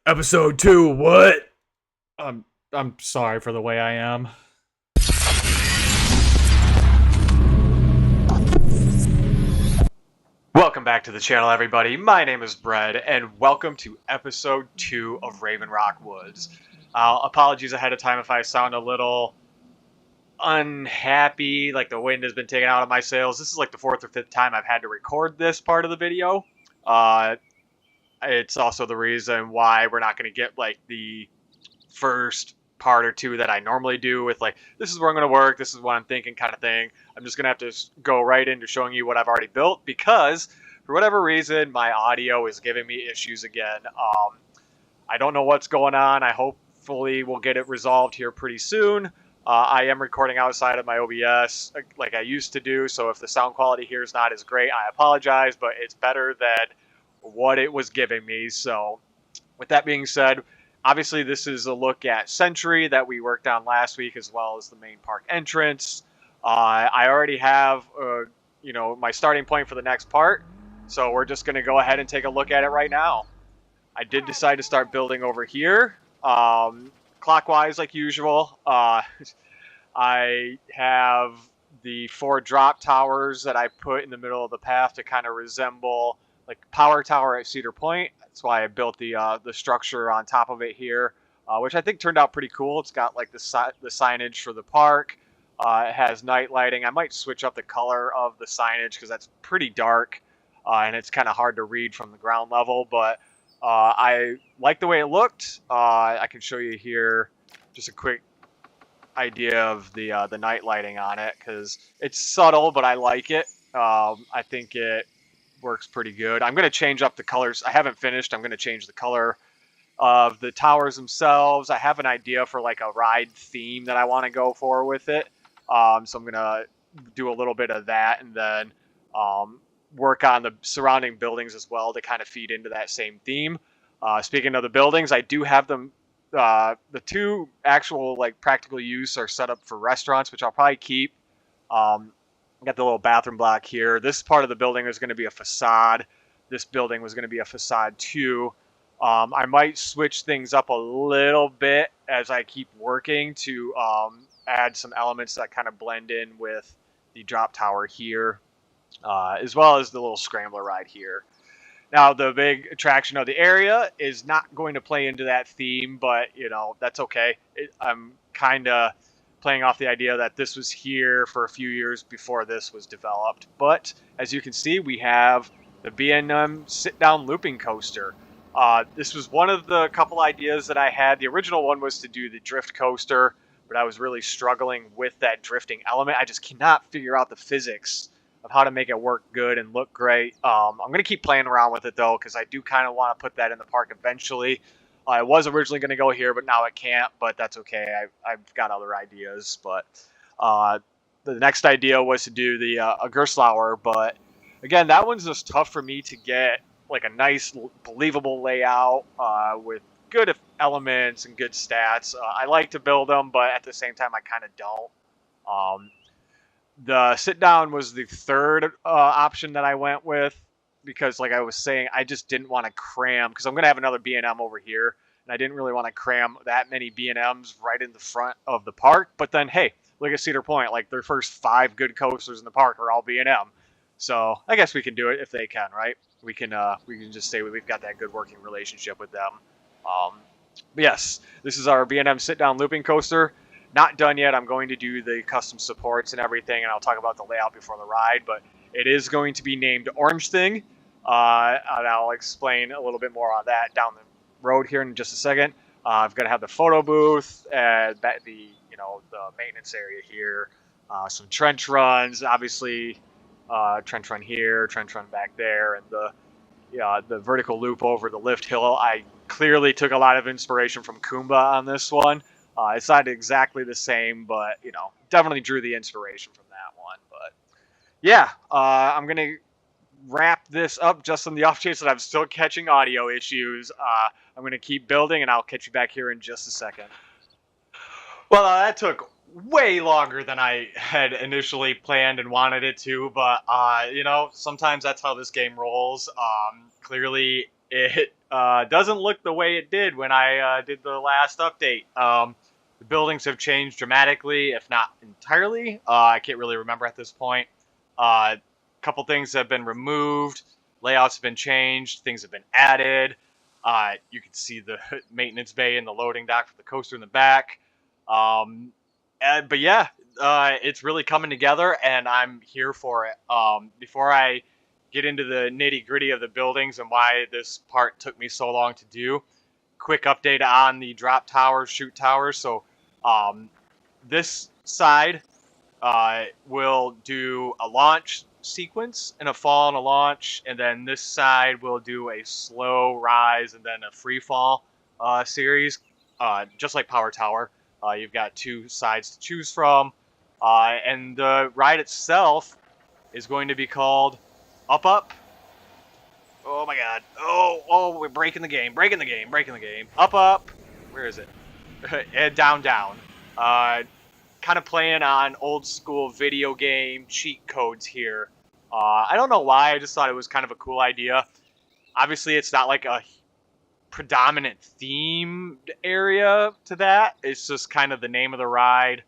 Episode 2, what? I'm sorry for the way I am. Welcome back to the channel, everybody. My name is Bread, and welcome to episode 2 of Ravenrock Woods. Apologies ahead of time if I sound a little unhappy, like the wind has been taken out of my sails. This is like the 4th or 5th time I've had to record this part of the video. It's also the reason why we're not going to get like the first part or two that I normally do with like, this is where I'm going to work, this is what I'm thinking kind of thing. I'm just going to have to go right into showing you what I've already built because for whatever reason, my audio is giving me issues again. I don't know what's going on. I hopefully we'll get it resolved here pretty soon. I am recording outside of my OBS like I used to do, so if the sound quality here is not as great, I apologize, but it's better than what it was giving me. So with that being said, obviously this is a look at Century that we worked on last week, as well as the main park entrance. I already have my starting point for the next part, so we're just going to go ahead and take a look at it right now. I did decide to start building over here, clockwise like usual. I have the 4 drop towers that I put in the middle of the path to kind of resemble like Power Tower at Cedar Point. That's why I built the structure on top of it here, which I think turned out pretty cool. It's got like the signage for the park. It has night lighting. I might switch up the color of the signage because that's pretty dark and it's kind of hard to read from the ground level. But I like the way it looked. I can show you here just a quick idea of the night lighting on it because it's subtle, but I like it. I think it works pretty good. I'm going to change up the colors. I haven't finished. I'm going to change the color of the towers themselves. I have an idea for like a ride theme that I want to go for with it. So I'm going to do a little bit of that and then work on the surrounding buildings as well to kind of feed into that same theme. Speaking of the buildings, I do have them. The 2 actual like practical use are set up for restaurants, which I'll probably keep. Got the little bathroom block here. This part of the building is going to be a facade. This building was going to be a facade too. I might switch things up a little bit as I keep working to add some elements that kind of blend in with the drop tower here, as well as the little scrambler ride here. Now, the big attraction of the area is not going to play into that theme, but, that's okay. I'm kind of playing off the idea that this was here for a few years before this was developed. But as you can see, we have the B&M sit-down looping coaster. This was one of the couple ideas that I had. The original one was to do the drift coaster, but I was really struggling with that drifting element. I just cannot figure out the physics of how to make it work good and look great. I'm going to keep playing around with it, though, because I do kind of want to put that in the park eventually. I was originally going to go here, but now it can't, but that's okay. I've got other ideas, but the next idea was to do the Gerstlauer, but again, that one's just tough for me to get like a nice, believable layout with good elements and good stats. I like to build them, but at the same time, I kind of don't. The sit-down was the 3rd option that I went with because, like I was saying, I just didn't want to cram because I'm going to have another B&M over here, and I didn't really want to cram that many B&Ms right in the front of the park. But then, hey, look at Cedar Point. Like, their first 5 good coasters in the park are all B&M. So I guess we can do it if they can, right? We can just say we've got that good working relationship with them. But yes, this is our B&M sit-down looping coaster. Not done yet. I'm going to do the custom supports and everything, and I'll talk about the layout before the ride, but it is going to be named Orange Thing, and I'll explain a little bit more on that down the road here in just a second. I'm going to have the photo booth and the maintenance area here, some trench runs, obviously trench run here, trench run back there, and the vertical loop over the lift hill. I clearly took a lot of inspiration from Kumba on this one. It's not exactly the same, but, definitely drew the inspiration from that one. But, yeah, I'm going to wrap this up just on the off chance that I'm still catching audio issues. I'm going to keep building, and I'll catch you back here in just a second. Well, that took way longer than I had initially planned and wanted it to, but, sometimes that's how this game rolls. Clearly, it doesn't look the way it did when I did the last update. The buildings have changed dramatically, if not entirely. I can't really remember at this point. A couple things have been removed, layouts have been changed, things have been added. You can see the maintenance bay and the loading dock for the coaster in the back. But yeah, it's really coming together, and I'm here for it. Before I get into the nitty-gritty of the buildings and why this part took me so long to do, quick update on the drop towers, shoot towers. So this side will do a launch sequence and a fall and a launch, and then this side will do a slow rise and then a free fall series, just like Power Tower. You've got two sides to choose from, and the ride itself is going to be called Up Up. Oh my god. Oh, we're breaking the game. Up Up. Where is it? And Down Down. Kind of playing on old school video game cheat codes here. I don't know why, I just thought it was kind of a cool idea. Obviously, it's not like a predominant themed area to that. It's just kind of the name of the ride.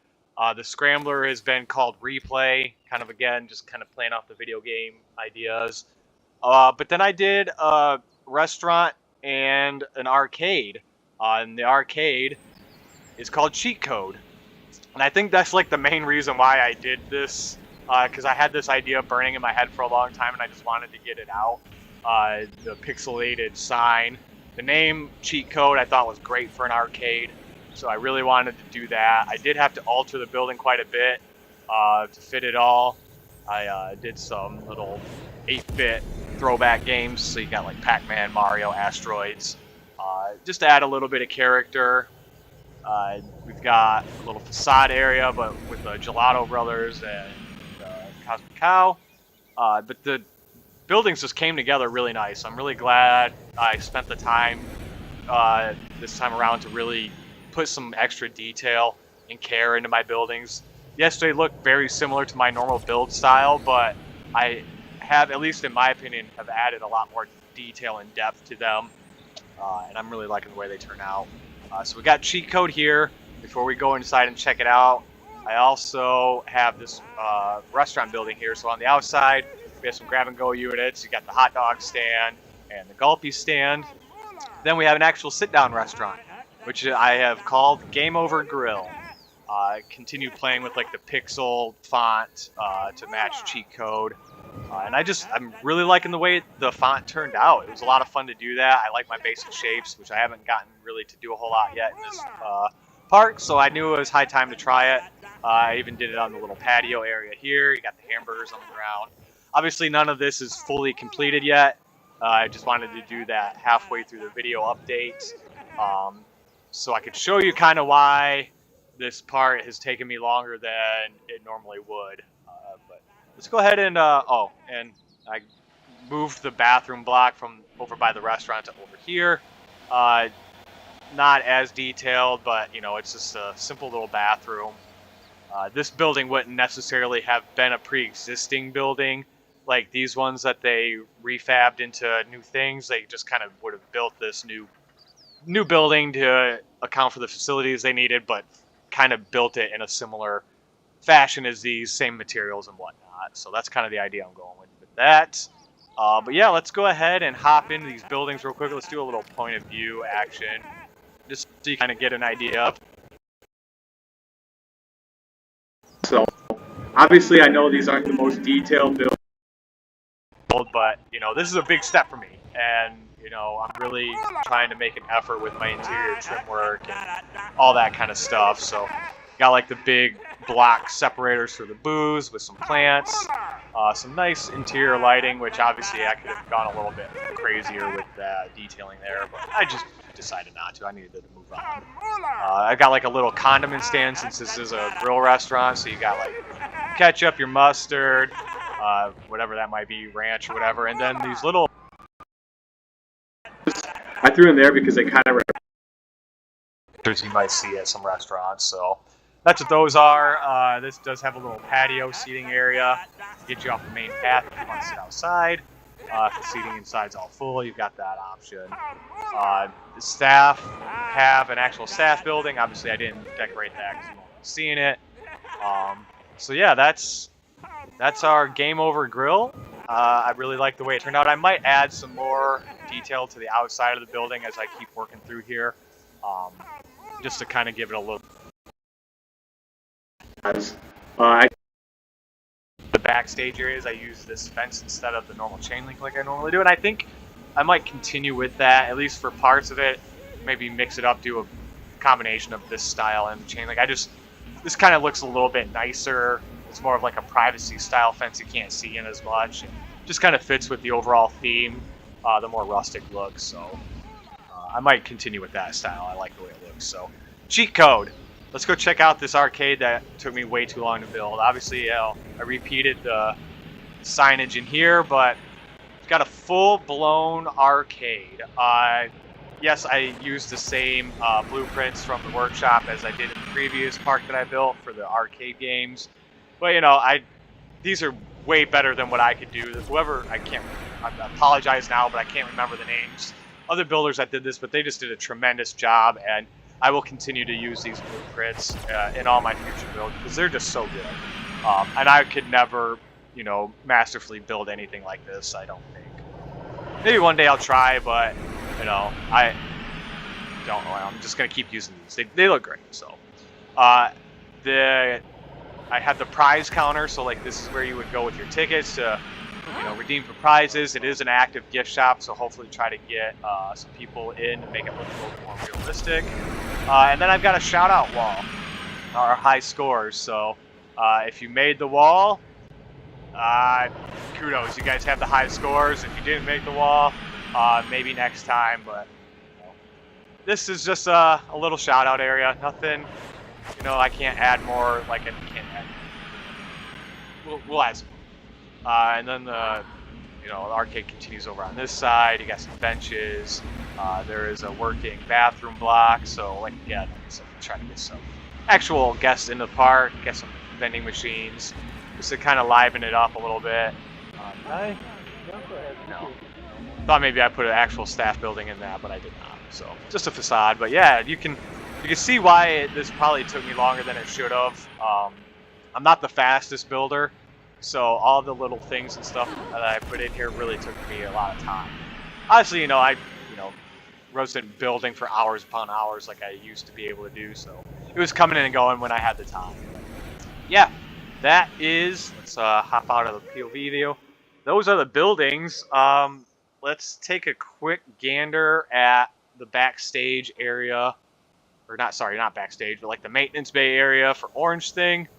The Scrambler has been called Replay, kind of again, just kind of playing off the video game ideas. But then I did a restaurant and an arcade. And the arcade is called Cheat Code. And I think that's like the main reason why I did this, because I had this idea burning in my head for a long time and I just wanted to get it out. The pixelated sign. The name Cheat Code I thought was great for an arcade, so I really wanted to do that. I did have to alter the building quite a bit to fit it all. I did some little 8-bit throwback games, so you got like Pac-Man, Mario, Asteroids, just to add a little bit of character. We've got a little facade area, but with the Gelato Brothers and Cosmic Cow. But the buildings just came together really nice. I'm really glad I spent the time this time around to really put some extra detail and care into my buildings. Yes, they look very similar to my normal build style, but I have, at least in my opinion, have added a lot more detail and depth to them. And I'm really liking the way they turn out. So we got Cheat Code here. Before we go inside and check it out, I also have this restaurant building here. So on the outside, we have some grab-and-go units. You got the hot dog stand and the Gulpy stand. Then we have an actual sit-down restaurant, which I have called Game Over Grill. Continue playing with like the pixel font to match Cheat Code. And I'm really liking the way the font turned out. It was a lot of fun to do that. I like my basic shapes, which I haven't gotten really to do a whole lot yet in this park, so I knew it was high time to try it. I even did it on the little patio area here. You got the hamburgers on the ground. Obviously, none of this is fully completed yet. I just wanted to do that halfway through the video update, so I could show you kind of why this part has taken me longer than it normally would. But let's go ahead and, and I moved the bathroom block from over by the restaurant to over here. Not as detailed, but, you know, it's just a simple little bathroom. This building wouldn't necessarily have been a pre-existing building like these ones that they refabbed into new things. They just kind of would have built this new building to account for the facilities they needed, but kind of built it in a similar fashion as these, same materials and whatnot. So that's kind of the idea I'm going with that. But yeah, let's go ahead and hop into these buildings real quick. Let's do a little point of view action, just so you kind of get an idea. So obviously I know these aren't the most detailed builds, but, you know, this is a big step for me. And, you know, I'm really trying to make an effort with my interior trim work and all that kind of stuff. So got like the big block separators for the booze with some plants, some nice interior lighting, which obviously I could have gone a little bit crazier with detailing there, but I just decided not to. I needed to move on. I got like a little condiment stand since this is a grill restaurant, so you got like ketchup, your mustard, whatever that might be, ranch or whatever, and then these little, I threw in there because they kind of you might see at some restaurants. So that's what those are. This does have a little patio seating area to get you off the main path if you want to sit outside. If the seating inside's all full, you've got that option. The staff have an actual staff building. Obviously, I didn't decorate that because you won't be seeing it. So yeah, that's our game over grill. I really like the way it turned out. I might add some more detail to the outside of the building as I keep working through here, just to kind of give it a look. The backstage areas, I use this fence instead of the normal chain link like I normally do, and I think I might continue with that, at least for parts of it. Maybe mix it up, do a combination of this style and chain link. This kind of looks a little bit nicer. It's more of like a privacy style fence you can't see in as much. It just kind of fits with the overall theme, the more rustic look. So I might continue with that style. I like the way it looks. So cheat code. Let's go check out this arcade that took me way too long to build. Obviously, I repeated the signage in here, but it's got a full-blown arcade. Yes, I used the same blueprints from the workshop as I did in the previous park that I built for the arcade games. But, you know, these are way better than what I could do. I apologize now, but I can't remember the names. Other builders that did this, but they just did a tremendous job, and I will continue to use these blueprints in all my future builds because they're just so good. And I could never, you know, masterfully build anything like this, I don't think. Maybe one day I'll try, but, you know, I don't know. I'm just going to keep using these. They look great. So I have the prize counter, so like this is where you would go with your tickets to, you know, redeem for prizes. It is an active gift shop, so hopefully try to get some people in and make it look a little bit more realistic. And then I've got a shout out wall, our high scores. So if you made the wall, kudos, you guys have the high scores. If you didn't make the wall, maybe next time. But you know, this is just a little shout out area. Nothing, you know, I can't add more. Like I can't add. We'll add some. And then the arcade continues over on this side. You got some benches. There is a working bathroom block. So like again, so trying to get some actual guests in the park. Get some vending machines, just to kind of liven it up a little bit. No. Thought maybe I put an actual staff building in that, but I did not. So just a facade. But yeah, you can see why this probably took me longer than it should have. I'm not the fastest builder. So all the little things and stuff that I put in here really took me a lot of time. Honestly, I wasn't building for hours upon hours like I used to be able to do. So it was coming in and going when I had the time. But yeah, that is. Let's hop out of the POV view. Those are the buildings. Let's take a quick gander at the backstage area, or not backstage, but like the maintenance bay area for Orange Thing.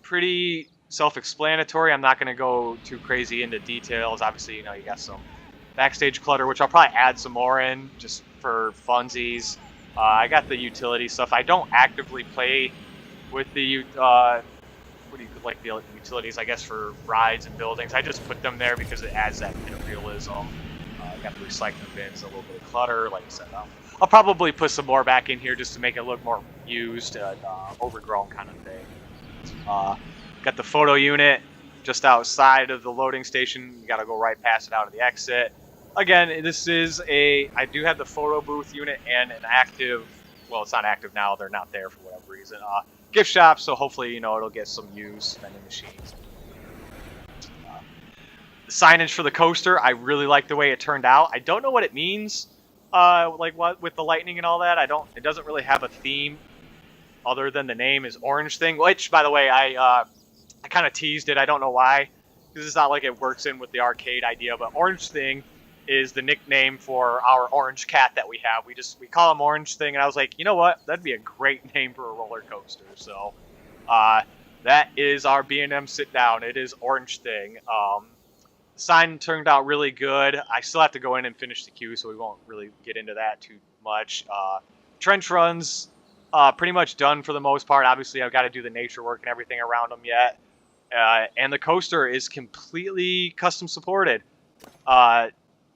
Pretty self-explanatory. I'm not going to go too crazy into details. Obviously, you got some backstage clutter, which I'll probably add some more in just for funsies. I got the utility stuff. I don't actively play with the the utilities, I guess, for rides and buildings. I just put them there because it adds that bit of realism. I got the recycling bins, a little bit of clutter, like I said. I'll probably put some more back in here just to make it look more used, overgrown kind of thing. Got the photo unit just outside of the loading station. You got to go right past it out of the exit. Again, I do have the photo booth unit and an active, well, it's not active now. They're not there for whatever reason. Gift shop, so hopefully, it'll get some use, vending machines. The signage for the coaster, I really like the way it turned out. I don't know what it means, like what with the lightning and all that. It doesn't really have a theme other than the name is Orange Thing, which, by the way, I kind of teased it. I don't know why, because it's not like it works in with the arcade idea, but Orange Thing is the nickname for our orange cat that we have. We call him Orange Thing, and I was like, you know what? That'd be a great name for a roller coaster. So that is our B&M sit down. It is Orange Thing. The sign turned out really good. I still have to go in and finish the queue, so we won't really get into that too much. Trench runs, pretty much done for the most part. Obviously, I've got to do the nature work and everything around them yet. And the coaster is completely custom supported.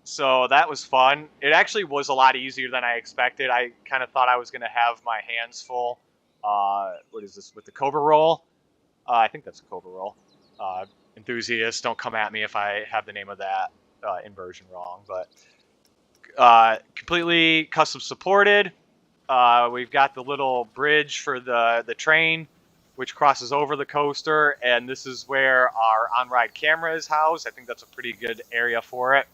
So that was fun. It actually was a lot easier than I expected. I kind of thought I was going to have my hands full. What is this? With the Cobra roll? I think that's a Cobra roll. enthusiasts, don't come at me if I have the name of that inversion wrong. But completely custom supported. We've got the little bridge for the train, which crosses over the coaster, and this is where our on-ride camera is housed. I think that's a pretty good area for it,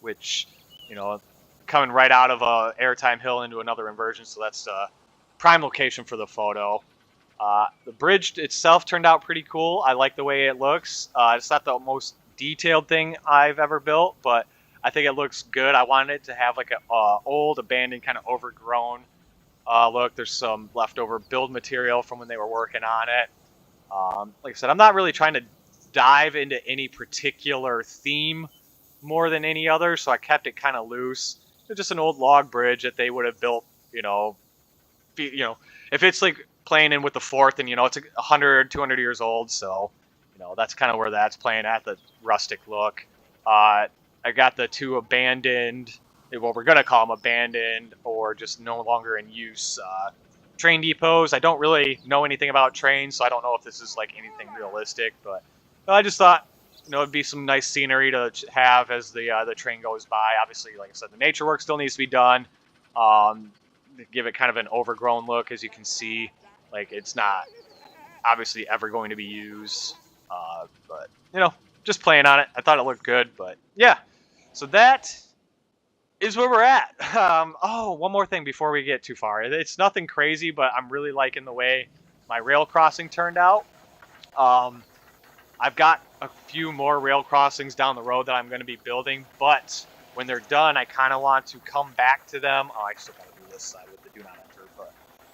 which, you know, coming right out of a airtime hill into another inversion, so that's a prime location for the photo. The bridge itself turned out pretty cool. I like the way it looks. It's not the most detailed thing I've ever built, but I think it looks good. I wanted it to have like a old, abandoned, kind of overgrown look. There's some leftover build material from when they were working on it. Like I said, I'm not really trying to dive into any particular theme more than any other, so I kept it kind of loose. It's just an old log bridge that they would have built, if it's like playing in with the fourth, and it's 100, 200 years old, so that's kind of where that's playing at, the rustic look. I got the two abandoned, what we're gonna call them abandoned or just no longer in use train depots. I don't really know anything about trains, so I don't know if this is like anything realistic, but I just thought it'd be some nice scenery to have as the train goes by. Obviously, like I said, the nature work still needs to be done. Give it kind of an overgrown look, as you can see. Like, it's not obviously ever going to be used, but just playing on it. I thought it looked good, but yeah. So that is where we're at. One more thing before we get too far. It's nothing crazy, but I'm really liking the way my rail crossing turned out. I've got a few more rail crossings down the road that I'm going to be building, but when they're done, I kind of want to come back to them. I still got to do this side with the do not enter, but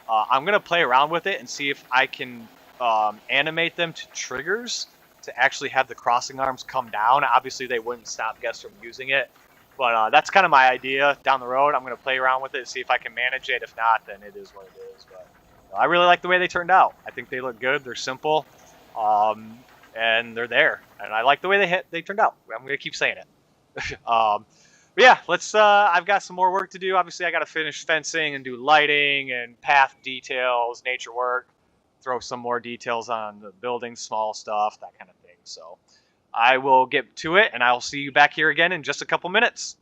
I'm going to play around with it and see if I can animate them to triggers to actually have the crossing arms come down. Obviously, they wouldn't stop guests from using it, but that's kind of my idea down the road. I'm going to play around with it, see if I can manage it. If not, then it is what it is. But I really like the way they turned out. I think they look good. They're simple. And they're there, and I like the way they turned out. I'm gonna keep saying it. But yeah, let's. I've got some more work to do. Obviously, I got to finish fencing and do lighting and path details, nature work, throw some more details on the building, small stuff, that kind of thing. So I will get to it, and I'll see you back here again in just a couple minutes.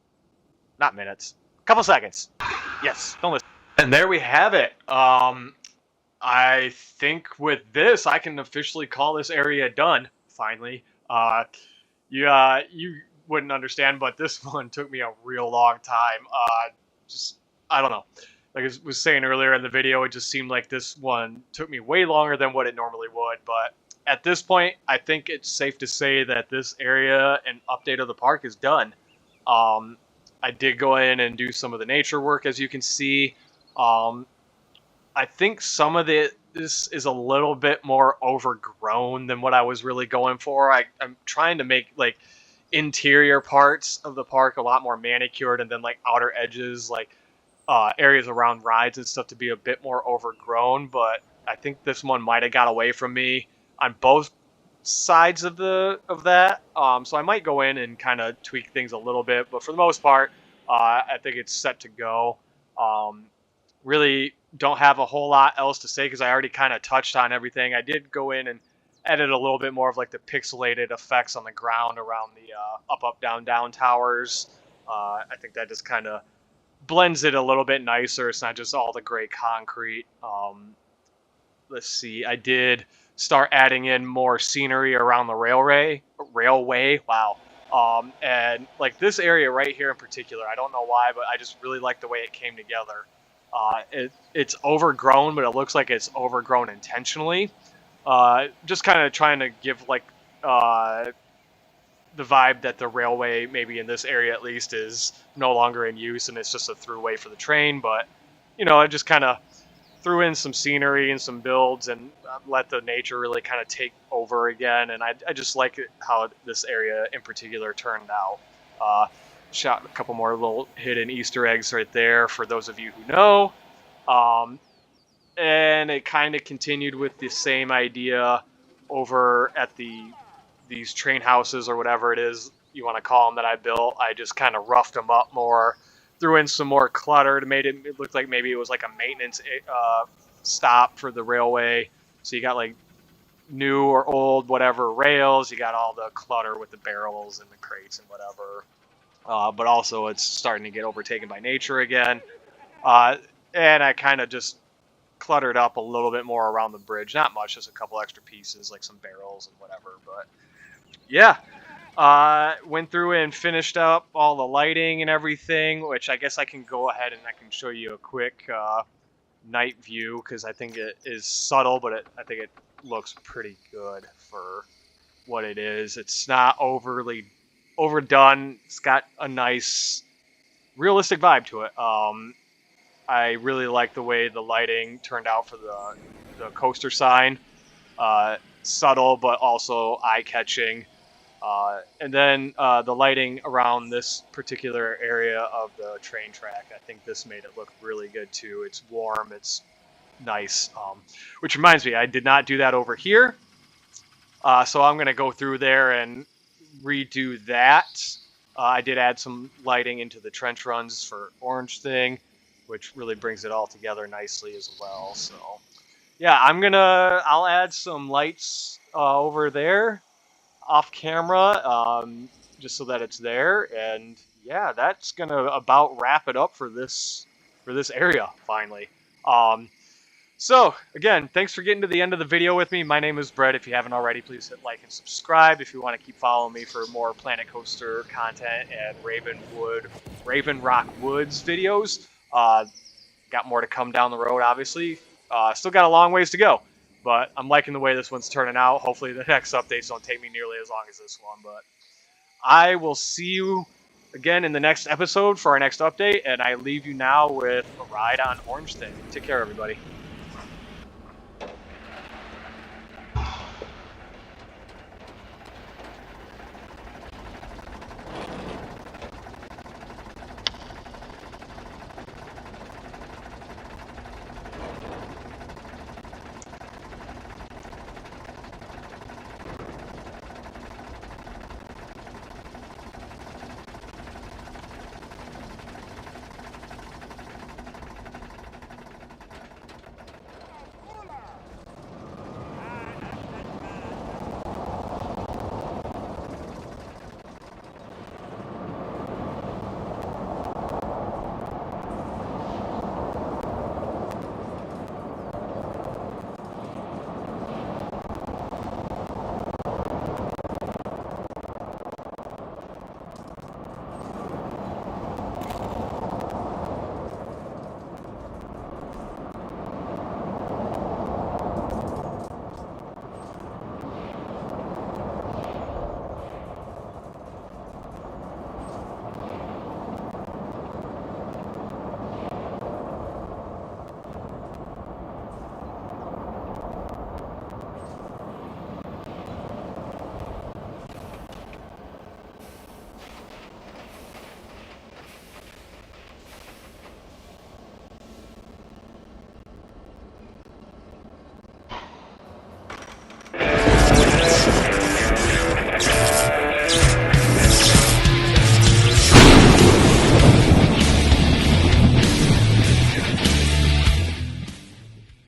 Not minutes, a couple seconds. Yes, don't listen. And there we have it. I think with this, I can officially call this area done, finally. You wouldn't understand, but this one took me a real long time. I don't know. Like I was saying earlier in the video, it just seemed like this one took me way longer than what it normally would. But at this point, I think it's safe to say that this area and update of the park is done. I did go in and do some of the nature work, as you can see. I think some of this is a little bit more overgrown than what I was really going for. I'm trying to make like interior parts of the park a lot more manicured, and then like outer edges, like areas around rides and stuff, to be a bit more overgrown. But I think this one might have got away from me on both sides of that. So I might go in and kind of tweak things a little bit, but for the most part, I think it's set to go. Really don't have a whole lot else to say because I already kind of touched on everything. I did go in and edit a little bit more of like the pixelated effects on the ground around the up, down, down towers. I think that just kind of blends it a little bit nicer. It's not just all the gray concrete. Let's see. I did start adding in more scenery around the railway. Wow. And like this area right here in particular, I don't know why, but I just really like the way it came together. It's overgrown, but it looks like it's overgrown intentionally. Just kind of trying to give like the vibe that the railway, maybe in this area at least, is no longer in use and it's just a throughway for the train. But I just kind of threw in some scenery and some builds and let the nature really kind of take over again. And I just like how this area in particular turned out. Shot a couple more little hidden Easter eggs right there for those of you who know. And it kind of continued with the same idea over at these train houses, or whatever it is you want to call them, that I built. I just kind of roughed them up more, threw in some more clutter to made it look like maybe it was like a maintenance stop for the railway. So you got like new or old, whatever rails. You got all the clutter with the barrels and the crates and whatever. But also it's starting to get overtaken by nature again. And I kind of just cluttered up a little bit more around the bridge. Not much, just a couple extra pieces like some barrels and whatever. But yeah, went through and finished up all the lighting and everything, which I guess I can go ahead and I can show you a quick night view because I think it is subtle, but I think it looks pretty good for what it is. It's not overly overdone. It's got a nice realistic vibe to it. I really like the way the lighting turned out for the coaster sign. Subtle, but also eye-catching. And then the lighting around this particular area of the train track, I think this made it look really good too. It's warm, it's nice. Which reminds me, I did not do that over here. So I'm going to go through there and redo that. I did add some lighting into the trench runs for orange thing, which really brings it all together nicely as well. So yeah, I'll add some lights over there off camera, just so that it's there. And yeah, that's gonna about wrap it up for this area finally. So again, thanks for getting to the end of the video with me. My name is Brett. If you haven't already, please hit like and subscribe. If you want to keep following me for more Planet Coaster content and Ravenrock Woods videos. Got more to come down the road, obviously. Still got a long ways to go, but I'm liking the way this one's turning out. Hopefully the next updates don't take me nearly as long as this one, but I will see you again in the next episode for our next update, and I leave you now with a ride on Orange Thing. Take care, everybody.